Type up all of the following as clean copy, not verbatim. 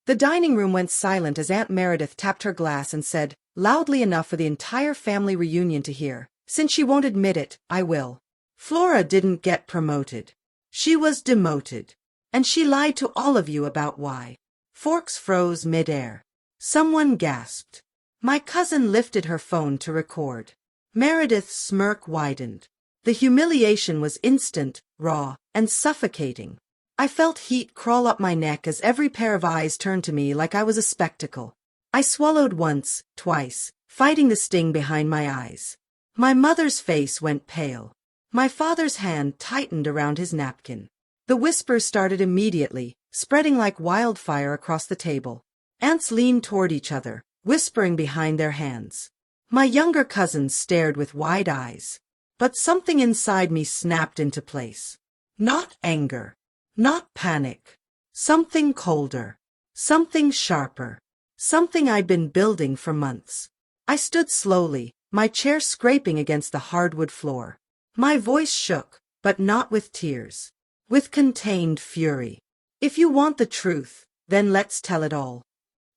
The dining room went silent as Aunt Meredith tapped her glass and said, loudly enough for the entire family reunion to hear, "Since she won't admit it, I will. Flora didn't get promoted. She was demoted. And she lied to all of you about why." Forks froze mid-air. Someone gasped. My cousin lifted her phone to record. Meredith's smirk widened. The humiliation was instant, raw, and suffocating. I felt heat crawl up my neck as every pair of eyes turned to me like I was a spectacle. I swallowed once, twice, fighting the sting behind my eyes. My mother's face went pale. My father's hand tightened around his napkin. The whispers started immediately, spreading like wildfire across the table. Aunts leaned toward each other, whispering behind their hands. My younger cousins stared with wide eyes. But something inside me snapped into place. Not anger. Not panic. Something colder. Something sharper. Something I'd been building for months. I stood slowly, my chair scraping against the hardwood floor. My voice shook, but not with tears. With contained fury. "If you want the truth, then let's tell it all.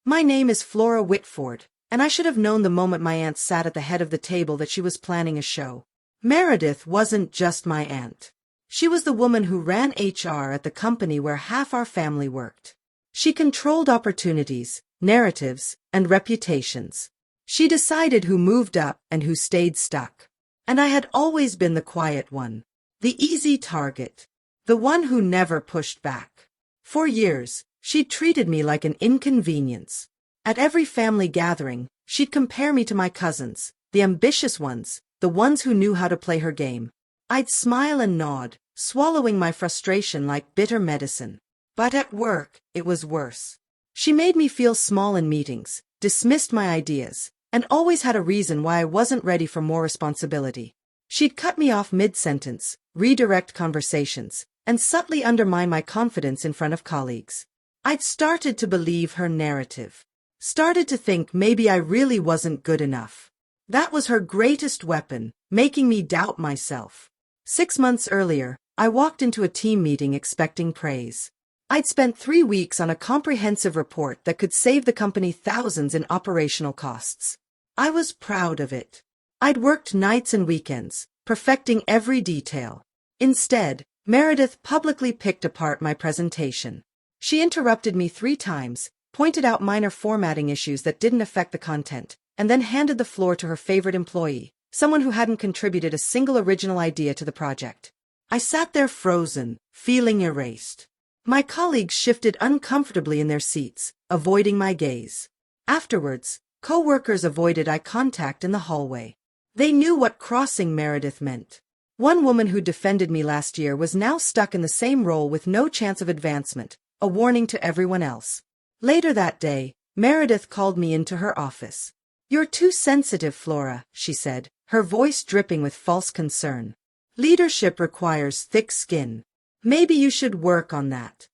My name is Flora Whitford, and I should have known the moment my aunt sat at the head of the table that she was planning a show. Meredith wasn't just my aunt. She was the woman who ran HR at the company where half our family worked. She controlled opportunities, narratives, and reputations. She decided who moved up and who stayed stuck. And I had always been the quiet one. The easy target. The one who never pushed back. For years, she'd treated me like an inconvenience. At every family gathering, she'd compare me to my cousins, the ambitious ones, the ones who knew how to play her game. I'd smile and nod, swallowing my frustration like bitter medicine. But at work, it was worse. She made me feel small in meetings, dismissed my ideas, and always had a reason why I wasn't ready for more responsibility. She'd cut me off mid-sentence, redirect conversations, and subtly undermine my confidence in front of colleagues. I'd started to believe her narrative. Started to think maybe I really wasn't good enough. That was her greatest weapon, making me doubt myself. 6 months earlier, I walked into a team meeting expecting praise. I'd spent 3 weeks on a comprehensive report that could save the company thousands in operational costs. I was proud of it. I'd worked nights and weekends, perfecting every detail. Instead, Meredith publicly picked apart my presentation. She interrupted me 3 times, pointed out minor formatting issues that didn't affect the content, and then handed the floor to her favorite employee, someone who hadn't contributed a single original idea to the project. I sat there frozen, feeling erased. My colleagues shifted uncomfortably in their seats, avoiding my gaze. Afterwards, co-workers avoided eye contact in the hallway. They knew what crossing Meredith meant. One woman who defended me last year was now stuck in the same role with no chance of advancement, a warning to everyone else. Later that day, Meredith called me into her office. "You're too sensitive, Flora," she said, her voice dripping with false concern. "Leadership requires thick skin. Maybe you should work on that."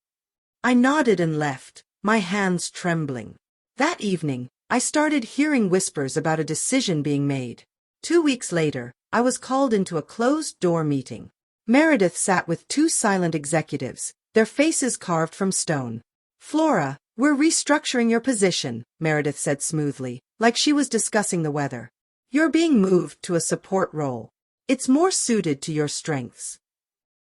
I nodded and left, my hands trembling. That evening, I started hearing whispers about a decision being made. 2 weeks later, I was called into a closed-door meeting. Meredith sat with 2 silent executives, their faces carved from stone. "Flora, we're restructuring your position," Meredith said smoothly, like she was discussing the weather. "You're being moved to a support role. It's more suited to your strengths."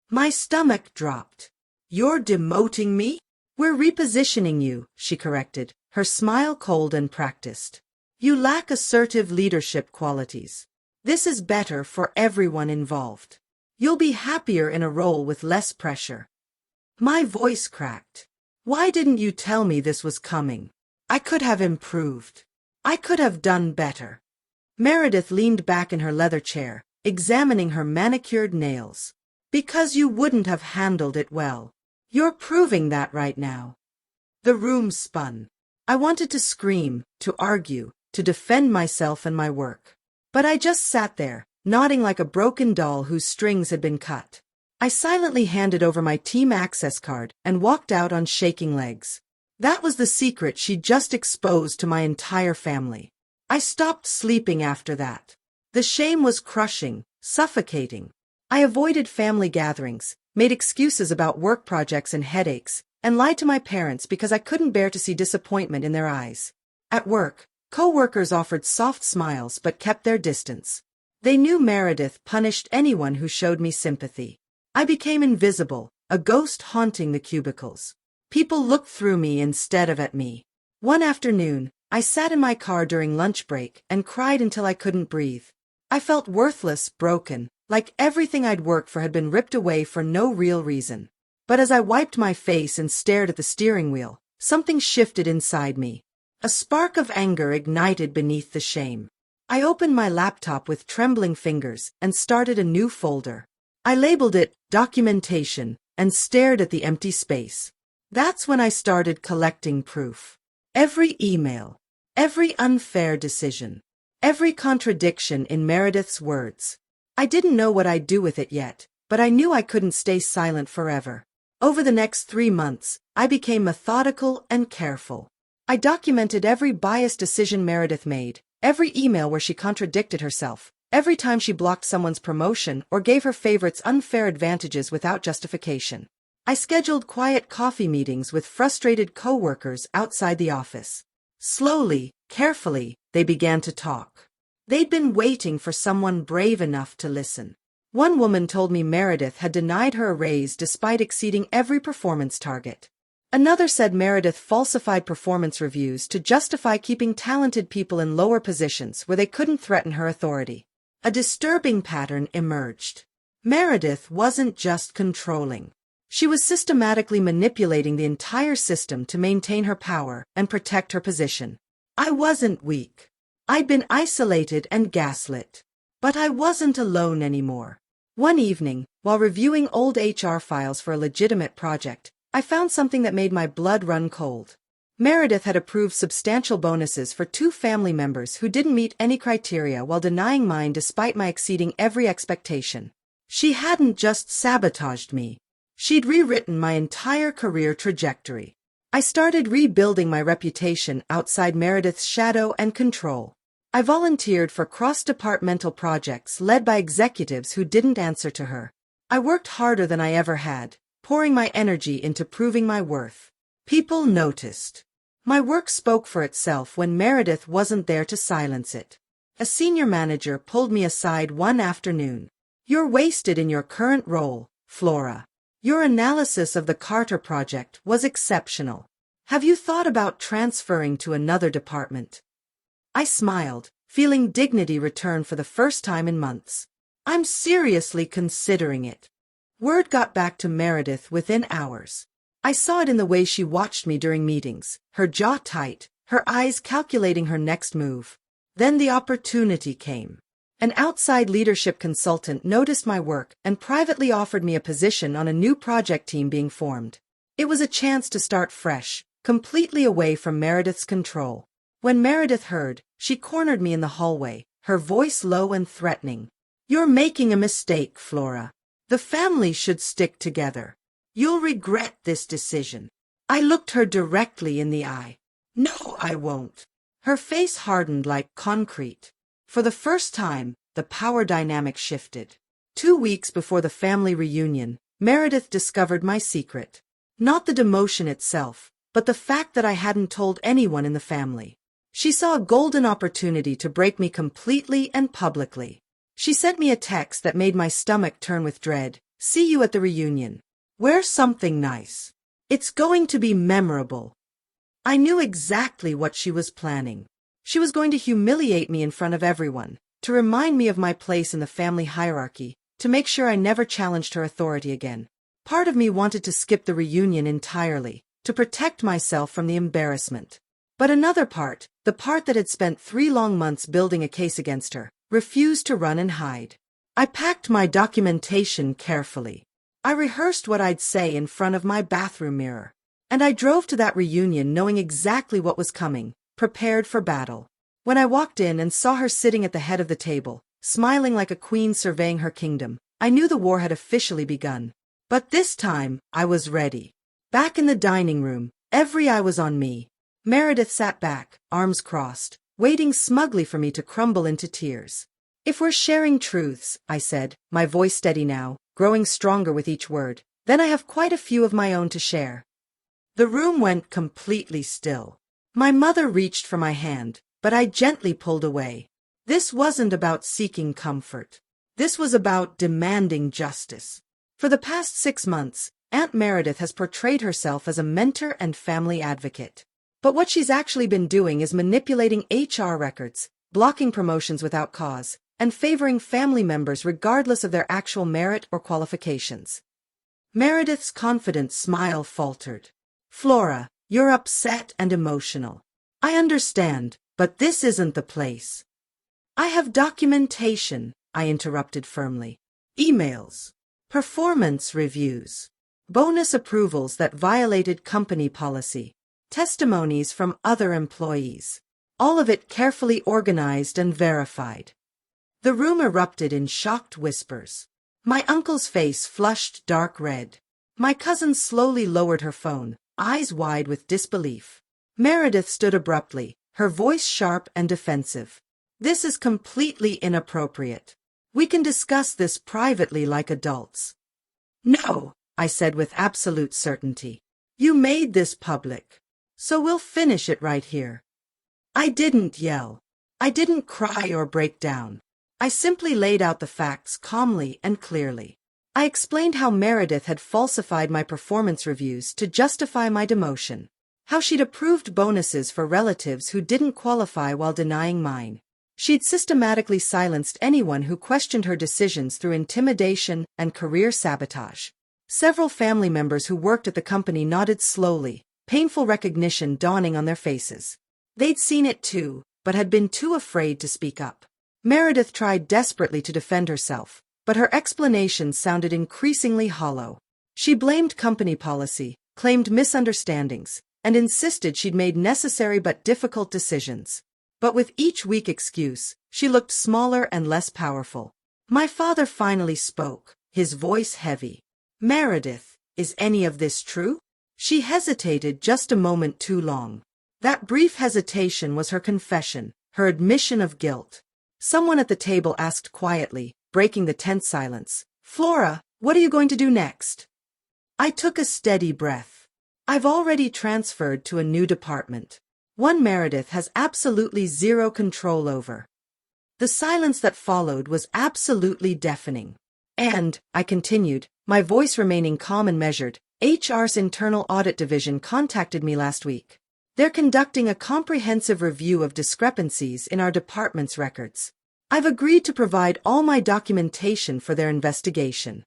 My stomach dropped. "You're demoting me?" "We're repositioning you," she corrected, her smile cold and practiced. "You lack assertive leadership qualities. This is better for everyone involved. You'll be happier in a role with less pressure." My voice cracked. Why didn't you tell me this was coming? I could have improved. I could have done better. Meredith leaned back in her leather chair, examining her manicured nails. "Because you wouldn't have handled it well. You're proving that right now." The room spun. I wanted to scream, to argue, to defend myself and my work. But I just sat there, nodding like a broken doll whose strings had been cut. I silently handed over my team access card and walked out on shaking legs. That was the secret she'd just exposed to my entire family. I stopped sleeping after that. The shame was crushing, suffocating. I avoided family gatherings, made excuses about work projects and headaches, and lied to my parents because I couldn't bear to see disappointment in their eyes. At work, co-workers offered soft smiles but kept their distance. They knew Meredith punished anyone who showed me sympathy. I became invisible, a ghost haunting the cubicles. People looked through me instead of at me. One afternoon, I sat in my car during lunch break and cried until I couldn't breathe. I felt worthless, broken, like everything I'd worked for had been ripped away for no real reason. But as I wiped my face and stared at the steering wheel, something shifted inside me. A spark of anger ignited beneath the shame. I opened my laptop with trembling fingers and started a new folder. I labeled it Documentation and stared at the empty space. That's when I started collecting proof. Every email, every unfair decision, every contradiction in Meredith's words. I didn't know what I'd do with it yet, but I knew I couldn't stay silent forever. Over the next 3 months, I became methodical and careful. I documented every biased decision Meredith made, every email where she contradicted herself, every time she blocked someone's promotion or gave her favorites unfair advantages without justification. I scheduled quiet coffee meetings with frustrated coworkers outside the office. Slowly, carefully, they began to talk. They'd been waiting for someone brave enough to listen. One woman told me Meredith had denied her a raise despite exceeding every performance target. Another said Meredith falsified performance reviews to justify keeping talented people in lower positions where they couldn't threaten her authority. A disturbing pattern emerged. Meredith wasn't just controlling. She was systematically manipulating the entire system to maintain her power and protect her position. I wasn't weak. I'd been isolated and gaslit. But I wasn't alone anymore. One evening, while reviewing old HR files for a legitimate project, I found something that made my blood run cold. Meredith had approved substantial bonuses for 2 family members who didn't meet any criteria while denying mine despite my exceeding every expectation. She hadn't just sabotaged me. She'd rewritten my entire career trajectory. I started rebuilding my reputation outside Meredith's shadow and control. I volunteered for cross-departmental projects led by executives who didn't answer to her. I worked harder than I ever had, pouring my energy into proving my worth. People noticed. My work spoke for itself when Meredith wasn't there to silence it. A senior manager pulled me aside one afternoon. "You're wasted in your current role, Flora. Your analysis of the Carter project was exceptional. Have you thought about transferring to another department?" I smiled, feeling dignity return for the first time in months. "I'm seriously considering it." Word got back to Meredith within hours. I saw it in the way she watched me during meetings, her jaw tight, her eyes calculating her next move. Then the opportunity came. An outside leadership consultant noticed my work and privately offered me a position on a new project team being formed. It was a chance to start fresh, completely away from Meredith's control. When Meredith heard, she cornered me in the hallway, her voice low and threatening. "You're making a mistake, Flora. The family should stick together. You'll regret this decision." I looked her directly in the eye. "No, I won't." Her face hardened like concrete. For the first time, the power dynamic shifted. 2 weeks before the family reunion, Meredith discovered my secret. Not the demotion itself, but the fact that I hadn't told anyone in the family. She saw a golden opportunity to break me completely and publicly. She sent me a text that made my stomach turn with dread. "See you at the reunion. Wear something nice. It's going to be memorable." I knew exactly what she was planning. She was going to humiliate me in front of everyone, to remind me of my place in the family hierarchy, to make sure I never challenged her authority again. Part of me wanted to skip the reunion entirely, to protect myself from the embarrassment. But another part, the part that had spent 3 long months building a case against her, refused to run and hide. I packed my documentation carefully. I rehearsed what I'd say in front of my bathroom mirror. And I drove to that reunion knowing exactly what was coming, prepared for battle. When I walked in and saw her sitting at the head of the table, smiling like a queen surveying her kingdom, I knew the war had officially begun. But this time, I was ready. Back in the dining room, every eye was on me. Meredith sat back, arms crossed, waiting smugly for me to crumble into tears. "If we're sharing truths," I said, my voice steady now, growing stronger with each word, "then I have quite a few of my own to share." The room went completely still. My mother reached for my hand, but I gently pulled away. This wasn't about seeking comfort. This was about demanding justice. For the past 6 months, Aunt Meredith has portrayed herself as a mentor and family advocate. But what she's actually been doing is manipulating HR records, blocking promotions without cause, and favoring family members regardless of their actual merit or qualifications. Meredith's confident smile faltered. Flora, you're upset and emotional. I understand, but this isn't the place. I have documentation, I interrupted firmly. Emails. Performance reviews. Bonus approvals that violated company policy. Testimonies from other employees. All of it carefully organized and verified. The room erupted in shocked whispers. My uncle's face flushed dark red. My cousin slowly lowered her phone, eyes wide with disbelief. Meredith stood abruptly, her voice sharp and defensive. This is completely inappropriate. We can discuss this privately like adults. No, I said with absolute certainty. You made this public. So we'll finish it right here. I didn't yell. I didn't cry or break down. I simply laid out the facts calmly and clearly. I explained how Meredith had falsified my performance reviews to justify my demotion, how she'd approved bonuses for relatives who didn't qualify while denying mine. She'd systematically silenced anyone who questioned her decisions through intimidation and career sabotage. Several family members who worked at the company nodded slowly, painful recognition dawning on their faces. They'd seen it too, but had been too afraid to speak up. Meredith tried desperately to defend herself, but her explanations sounded increasingly hollow. She blamed company policy, claimed misunderstandings, and insisted she'd made necessary but difficult decisions. But with each weak excuse, she looked smaller and less powerful. My father finally spoke, his voice heavy. Meredith, is any of this true? She hesitated just a moment too long. That brief hesitation was her confession, her admission of guilt. Someone at the table asked quietly, breaking the tense silence, Flora, what are you going to do next? I took a steady breath. I've already transferred to a new department. One Meredith has absolutely zero control over. The silence that followed was absolutely deafening. And, I continued, my voice remaining calm and measured, HR's internal audit division contacted me last week. They're conducting a comprehensive review of discrepancies in our department's records. I've agreed to provide all my documentation for their investigation.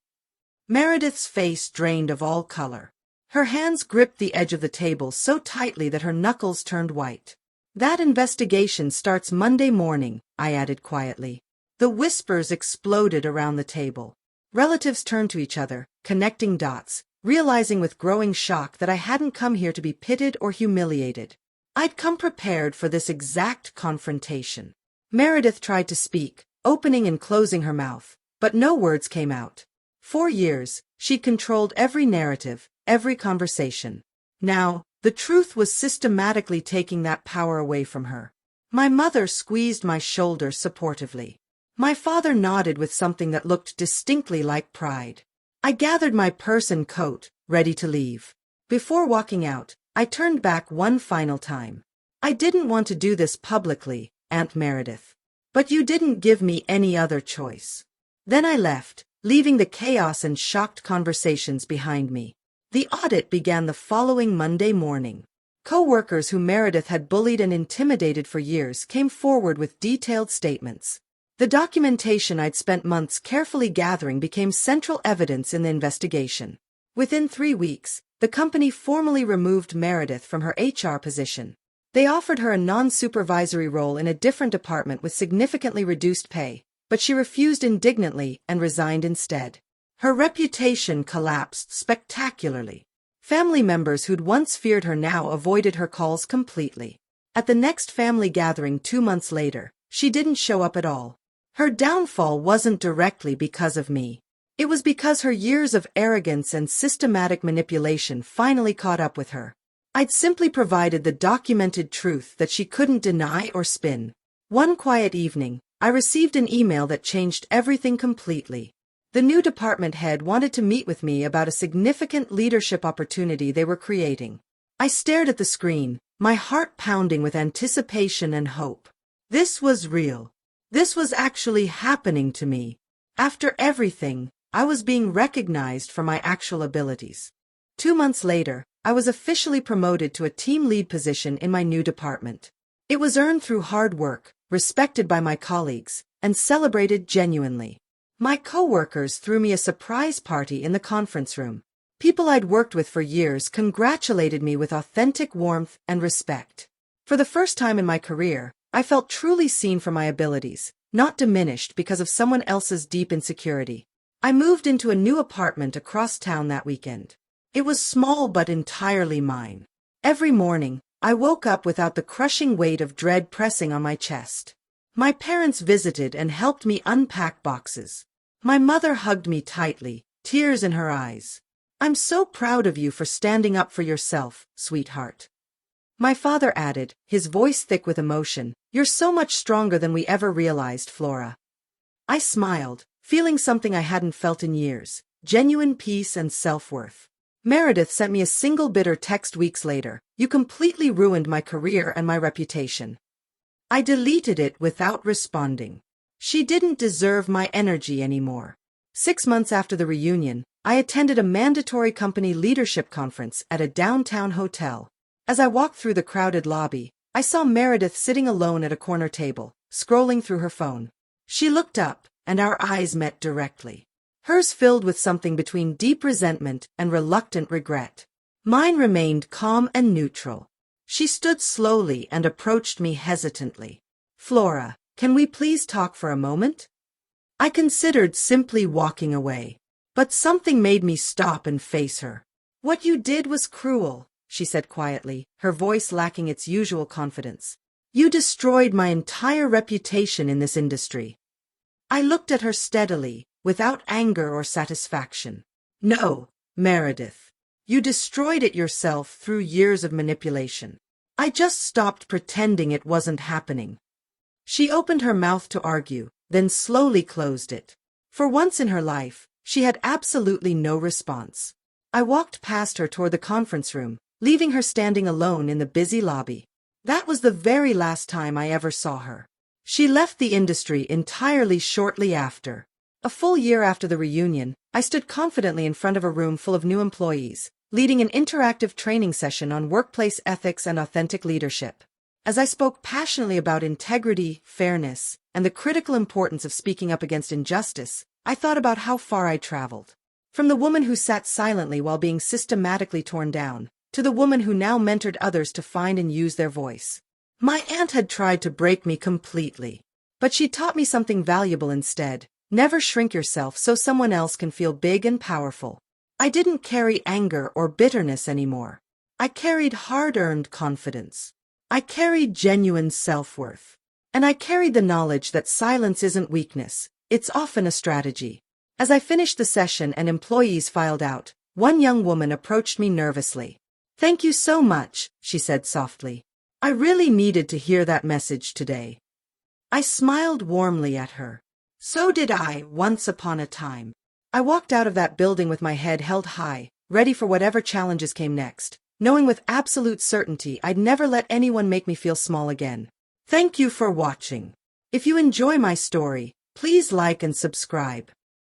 Meredith's face drained of all color. Her hands gripped the edge of the table so tightly that her knuckles turned white. That investigation starts Monday morning, I added quietly. The whispers exploded around the table. Relatives turned to each other, connecting dots, realizing with growing shock that I hadn't come here to be pitted or humiliated. I'd come prepared for this exact confrontation. Meredith tried to speak, opening and closing her mouth, but no words came out. 4 years, she'd controlled every narrative, every conversation. Now, the truth was systematically taking that power away from her. My mother squeezed my shoulder supportively. My father nodded with something that looked distinctly like pride. I gathered my purse and coat, ready to leave. Before walking out, I turned back one final time. I didn't want to do this publicly, Aunt Meredith. But you didn't give me any other choice. Then I left, leaving the chaos and shocked conversations behind me. The audit began the following Monday morning. Co-workers who Meredith had bullied and intimidated for years came forward with detailed statements. The documentation I'd spent months carefully gathering became central evidence in the investigation. Within 3 weeks, the company formally removed Meredith from her HR position. They offered her a non-supervisory role in a different department with significantly reduced pay, but she refused indignantly and resigned instead. Her reputation collapsed spectacularly. Family members who'd once feared her now avoided her calls completely. At the next family gathering 2 months later, she didn't show up at all. Her downfall wasn't directly because of me. It was because her years of arrogance and systematic manipulation finally caught up with her. I'd simply provided the documented truth that she couldn't deny or spin. One quiet evening, I received an email that changed everything completely. The new department head wanted to meet with me about a significant leadership opportunity they were creating. I stared at the screen, my heart pounding with anticipation and hope. This was real. This was actually happening to me. After everything, I was being recognized for my actual abilities. 2 months later, I was officially promoted to a team lead position in my new department. It was earned through hard work, respected by my colleagues, and celebrated genuinely. My coworkers threw me a surprise party in the conference room. People I'd worked with for years congratulated me with authentic warmth and respect. For the first time in my career, I felt truly seen for my abilities, not diminished because of someone else's deep insecurity. I moved into a new apartment across town that weekend. It was small but entirely mine. Every morning, I woke up without the crushing weight of dread pressing on my chest. My parents visited and helped me unpack boxes. My mother hugged me tightly, tears in her eyes. "I'm so proud of you for standing up for yourself, sweetheart." My father added, his voice thick with emotion, "You're so much stronger than we ever realized, Flora." I smiled, feeling something I hadn't felt in years, genuine peace and self-worth. Meredith sent me a single bitter text weeks later, "You completely ruined my career and my reputation." I deleted it without responding. She didn't deserve my energy anymore. 6 months after the reunion, I attended a mandatory company leadership conference at a downtown hotel. As I walked through the crowded lobby, I saw Meredith sitting alone at a corner table, scrolling through her phone. She looked up, and our eyes met directly. Hers filled with something between deep resentment and reluctant regret. Mine remained calm and neutral. She stood slowly and approached me hesitantly. "Flora, can we please talk for a moment?" I considered simply walking away, but something made me stop and face her. "What you did was cruel," she said quietly, her voice lacking its usual confidence. "You destroyed my entire reputation in this industry." I looked at her steadily, without anger or satisfaction. "No, Meredith. You destroyed it yourself through years of manipulation. I just stopped pretending it wasn't happening." She opened her mouth to argue, then slowly closed it. For once in her life, she had absolutely no response. I walked past her toward the conference room, leaving her standing alone in the busy lobby. That was the very last time I ever saw her. She left the industry entirely shortly after. A full year after the reunion, I stood confidently in front of a room full of new employees, leading an interactive training session on workplace ethics and authentic leadership. As I spoke passionately about integrity, fairness, and the critical importance of speaking up against injustice, I thought about how far I'd traveled. From the woman who sat silently while being systematically torn down, to the woman who now mentored others to find and use their voice. My aunt had tried to break me completely, but she taught me something valuable instead. Never shrink yourself so someone else can feel big and powerful. I didn't carry anger or bitterness anymore. I carried hard-earned confidence. I carried genuine self-worth. And I carried the knowledge that silence isn't weakness, it's often a strategy. As I finished the session and employees filed out, one young woman approached me nervously. "Thank you so much," she said softly. "I really needed to hear that message today." I smiled warmly at her. So did I, once upon a time. I walked out of that building with my head held high, ready for whatever challenges came next, knowing with absolute certainty I'd never let anyone make me feel small again. Thank you for watching. If you enjoy my story, please like and subscribe.